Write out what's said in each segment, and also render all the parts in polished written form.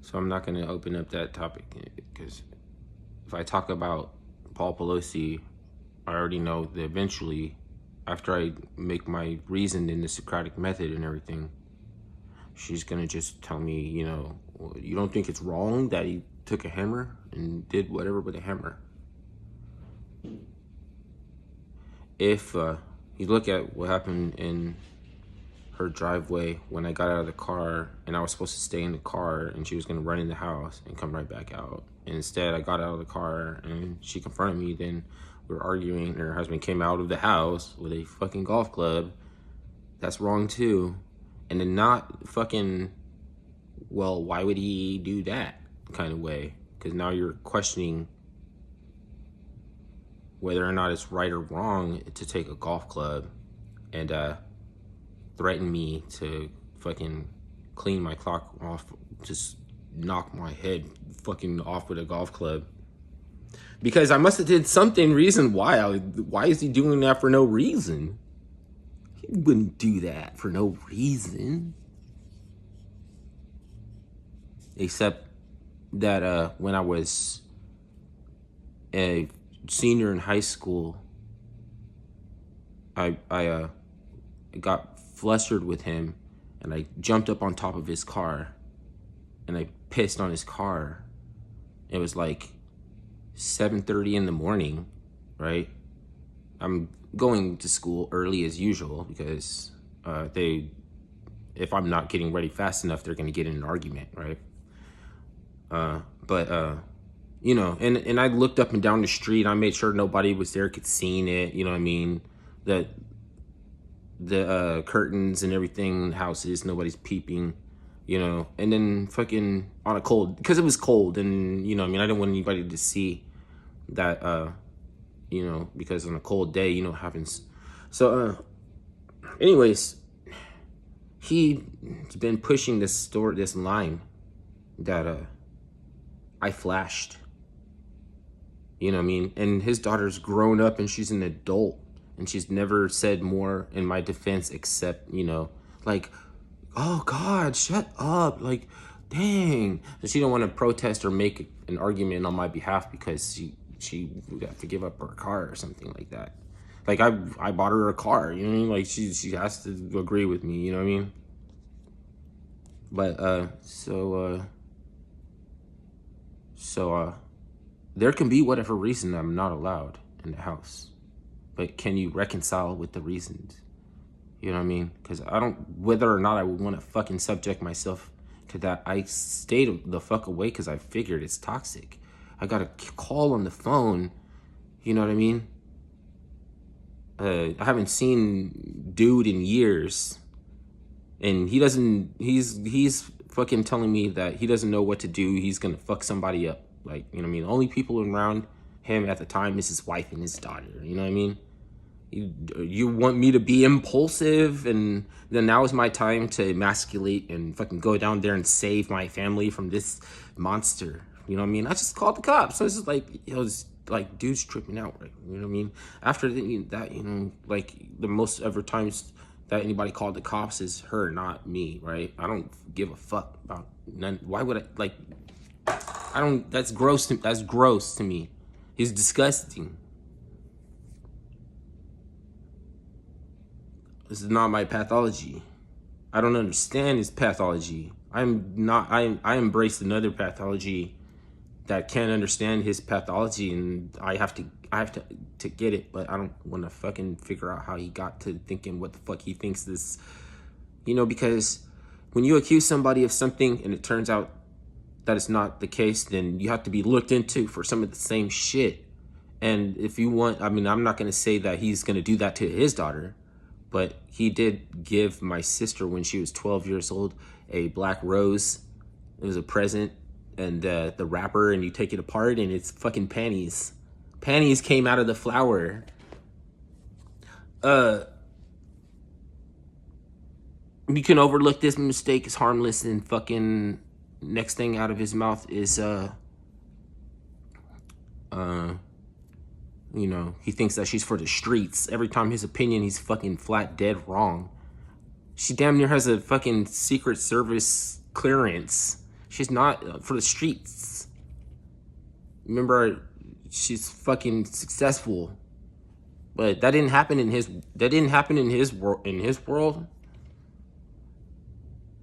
So I'm not going to open up that topic because if I talk about Paul Pelosi, I already know that eventually, after I make my reason in the Socratic method and everything, she's going to just tell me, well, you don't think it's wrong that he took a hammer and did whatever with a hammer? If you look at what happened in her driveway when I got out of the car and I was supposed to stay in the car and she was going to run in the house and come right back out. And instead, I got out of the car and she confronted me. Then we were arguing and her husband came out of the house with a fucking golf club. That's wrong too. And then not fucking, well, why would he do that kind of way? Because now you're questioning whether or not it's right or wrong to take a golf club and threaten me to fucking clean my clock off, just knock my head fucking off with a golf club. Because I must have did something reason why. Why is he doing that for no reason? He wouldn't do that for no reason. Except that when I was a senior in high school, I got flustered with him and I jumped up on top of his car and I pissed on his car. It was like 7:30 in the morning, right? I'm going to school early as usual because if I'm not getting ready fast enough, they're gonna get in an argument, right? But and I looked up and down the street. I made sure nobody was there, could see it. You know what I mean? That the curtains and everything in houses, nobody's peeping, and then fucking on a cold, because it was cold, and I didn't want anybody to see that, because on a cold day, what happens. So anyways, he's been pushing this line that I flashed, and his daughter's grown up and she's an adult. And she's never said more in my defense except, like, oh, God, shut up. Like, dang. And she don't want to protest or make an argument on my behalf because she got to give up her car or something like that. Like, I bought her a car, you know what I mean? Like, she has to agree with me, you know what I mean? But, so there can be whatever reason I'm not allowed in the house. But can you reconcile with the reasons? You know what I mean? Because whether or not I would want to fucking subject myself to that, I stayed the fuck away because I figured it's toxic. I got a call on the phone, you know what I mean? I haven't seen dude in years. And he's fucking telling me that he doesn't know what to do. He's going to fuck somebody up. Like, you know what I mean? The only people around him at the time is his wife and his daughter, you know what I mean? You want me to be impulsive, and then now is my time to emasculate and fucking go down there and save my family from this monster. You know what I mean? I just called the cops. So it's like, it was like dude's tripping out, right? You know what I mean? After that, like the most ever times that anybody called the cops is her, not me, right? I don't give a fuck about none. Why would that's gross to me. He's disgusting. This is not my pathology. I don't understand his pathology. I embraced another pathology that can't understand his pathology, and I have to get it, but I don't want to fucking figure out how he got to thinking what the fuck he thinks this, because when you accuse somebody of something and it turns out that it's not the case, then you have to be looked into for some of the same shit. And if you want, I'm not going to say that he's going to do that to his daughter, but he did give my sister, when she was 12 years old, a black rose. It was a present, and the wrapper, and you take it apart, and it's fucking panties. Panties came out of the flower. You can overlook this mistake. It's harmless, and fucking next thing out of his mouth is he thinks that she's for the streets. Every time his opinion, he's fucking flat dead wrong. She damn near has a fucking Secret Service clearance. She's not for the streets. Remember, she's fucking successful. But that didn't happen in his world.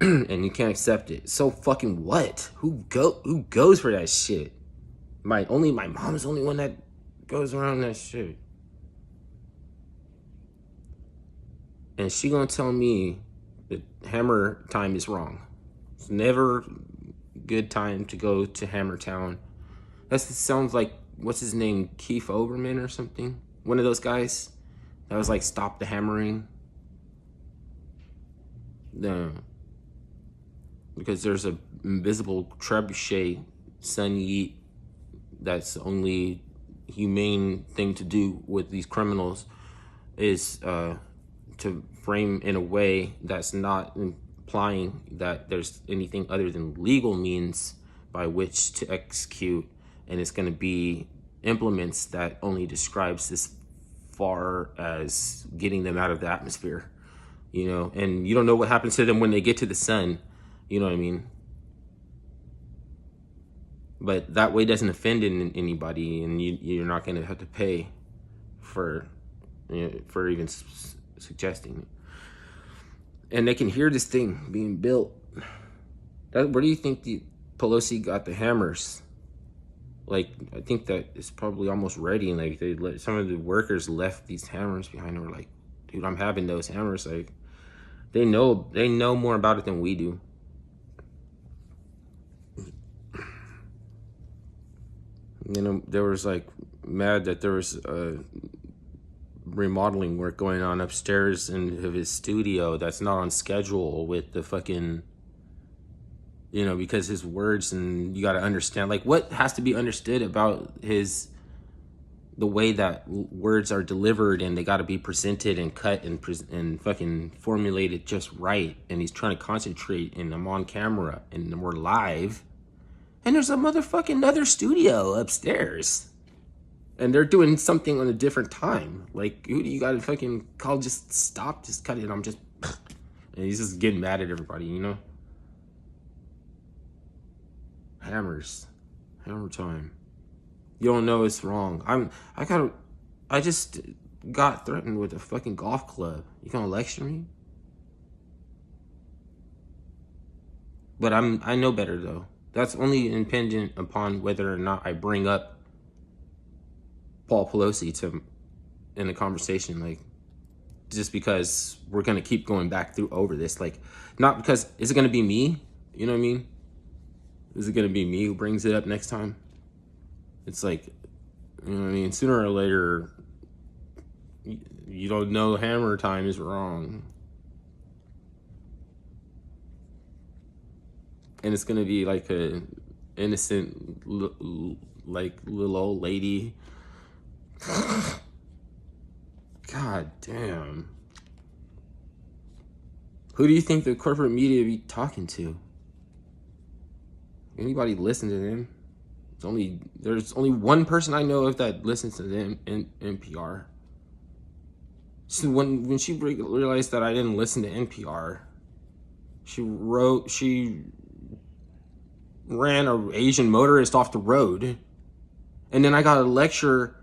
And you can't accept it. So fucking what? Who goes for that shit? My mom's the only one that goes around that shit. And she gonna tell me that Hammer Time is wrong. It's never good time to go to Hammertown. That sounds like, what's his name, Keith Olbermann or something? One of those guys that was like, stop the hammering. Because there's a invisible trebuchet, Sun Yeet, that's the only humane thing to do with these criminals is to frame in a way that's not implying that there's anything other than legal means by which to execute, and it's going to be implements that only describes this far as getting them out of the atmosphere, you know, and you don't know what happens to them when they get to the sun, you know what I mean? But that way doesn't offend anybody, and you're not going to have to pay for, you know, for even suggesting it. And they can hear this thing being built. Where do you think the Pelosi got the hammers? Like, I think that it's probably almost ready, and like some of the workers left these hammers behind and were like, dude, I'm having those hammers. Like, they know more about it than we do. You know, there was like mad that there was remodeling work going on upstairs in his studio that's not on schedule with the fucking, you know, because his words, and you got to understand like what has to be understood about the way that words are delivered, and they got to be presented and cut and fucking formulated just right. And he's trying to concentrate, and I'm on camera and we're live. And there's a motherfucking other studio upstairs. And they're doing something on a different time. Like, who do you gotta fucking call? Just stop, just cut it. I'm just... And he's just getting mad at everybody, you know? Hammers. Hammer time. You don't know it's wrong. I just got threatened with a fucking golf club. You gonna lecture me? But I know better, though. That's only dependent upon whether or not I bring up Paul Pelosi in the conversation, like, just because we're gonna keep going back over this, like, not because, is it gonna be me? You know what I mean? Is it gonna be me who brings it up next time? It's like, you know what I mean? Sooner or later, you don't know hammer time is wrong. And it's gonna be like a innocent, like little old lady. God damn. Who do you think the corporate media be talking to? Anybody listen to them? There's only one person I know of that listens to them in NPR. So when she realized that I didn't listen to NPR, she ran an Asian motorist off the road. And then I got a lecture,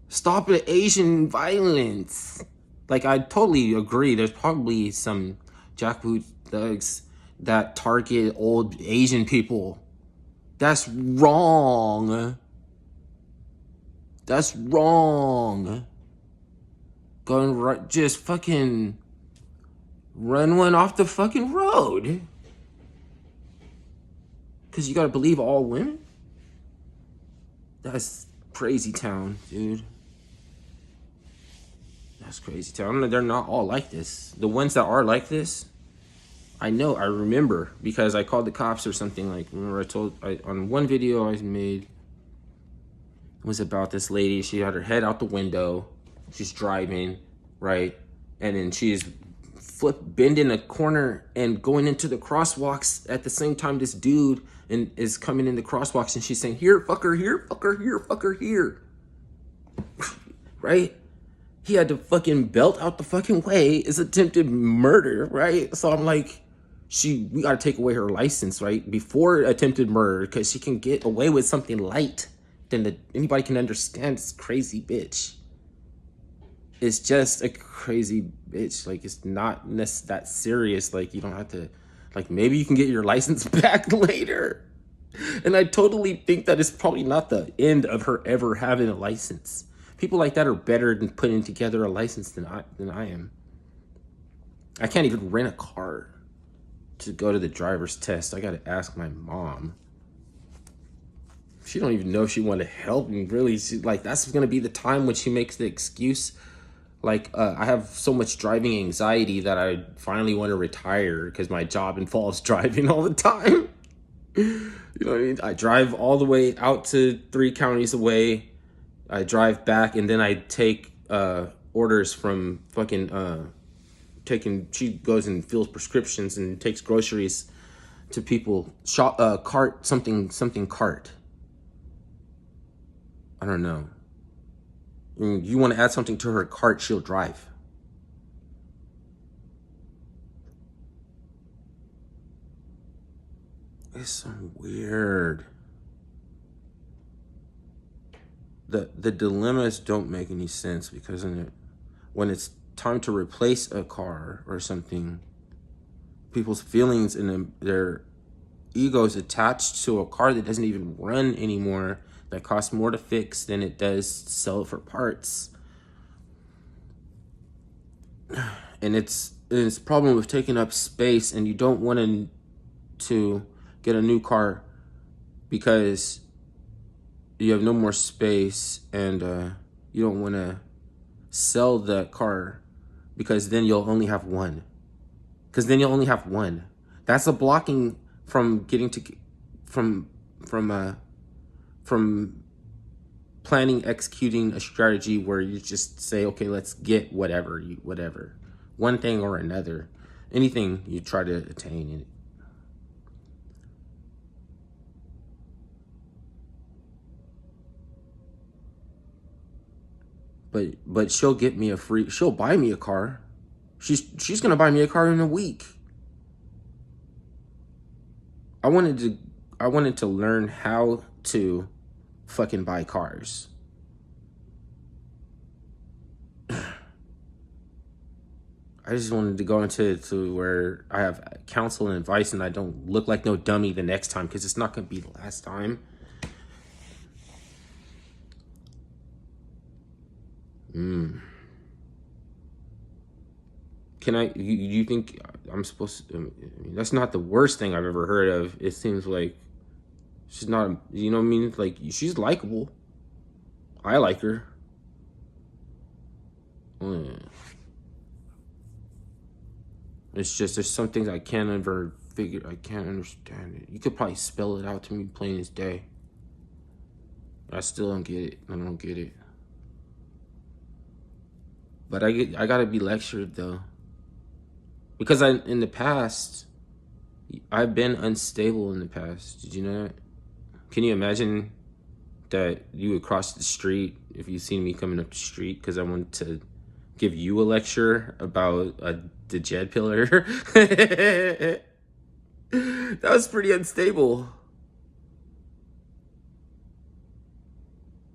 stop the Asian violence. Like, I totally agree. There's probably some jackboot thugs that target old Asian people. That's wrong. That's wrong. Going right, just fucking run one off the fucking road. Because you gotta believe all women? That's crazy town, dude. That's crazy town. They're not all like this. The ones that are like this, I remember, because I called the cops or something. Like, remember on one video I made, was about this lady. She had her head out the window. She's driving, right? And then she's bending a corner and going into the crosswalks at the same time this dude is coming in the crosswalks, and she's saying, here, fucker, here, fucker, here, fucker, here. Right? He had to fucking belt out the fucking way. It's attempted murder, right? So I'm like, we got to take away her license, right? Before attempted murder, because she can get away with something light than anybody can understand. This crazy bitch. It's just a crazy bitch. Like, it's not that serious. Like, you don't have to, like, maybe you can get your license back later. And I totally think that it's probably not the end of her ever having a license. People like that are better than putting together a license than I am. I can't even rent a car to go to the driver's test. I gotta ask my mom. She don't even know if she want to help me. Really, like, that's gonna be the time when she makes the excuse. Like, I have so much driving anxiety that I finally want to retire because my job involves driving all the time. You know what I mean? I drive all the way out to 3 counties away. I drive back, and then I take orders from fucking she goes and fills prescriptions and takes groceries to people. Cart something cart. I don't know. You want to add something to her cart, she'll drive. It's so weird. The dilemmas don't make any sense because when it's time to replace a car or something, people's feelings and their egos attached to a car that doesn't even run anymore, that costs more to fix than it does to sell it for parts. And it's a problem with taking up space, and you don't want to get a new car because you have no more space, and you don't want to sell the car because then you'll only have one. That's a blocking from getting to from planning, executing a strategy where you just say, okay, let's get whatever, one thing or another, anything you try to attain. But she'll buy me a car. She's gonna buy me a car in a week. I wanted to learn how to fucking buy cars. I just wanted to go into where I have counsel and advice, and I don't look like no dummy the next time, because it's not gonna be the last time. You think I'm supposed to, I mean, that's not the worst thing I've ever heard of. It seems like she's not, you know what I mean? Like, she's likable. I like her. It's just, there's some things I can't ever figure, I can't understand it. You could probably spell it out to me plain as day. I still don't get it. I don't get it. But I gotta be lectured though. Because in the past, I've been unstable in the past. Did you know that? Can you imagine that you would cross the street if you seen me coming up the street because I wanted to give you a lecture about the Jed pillar? That was pretty unstable.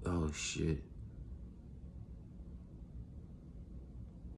Oh shit.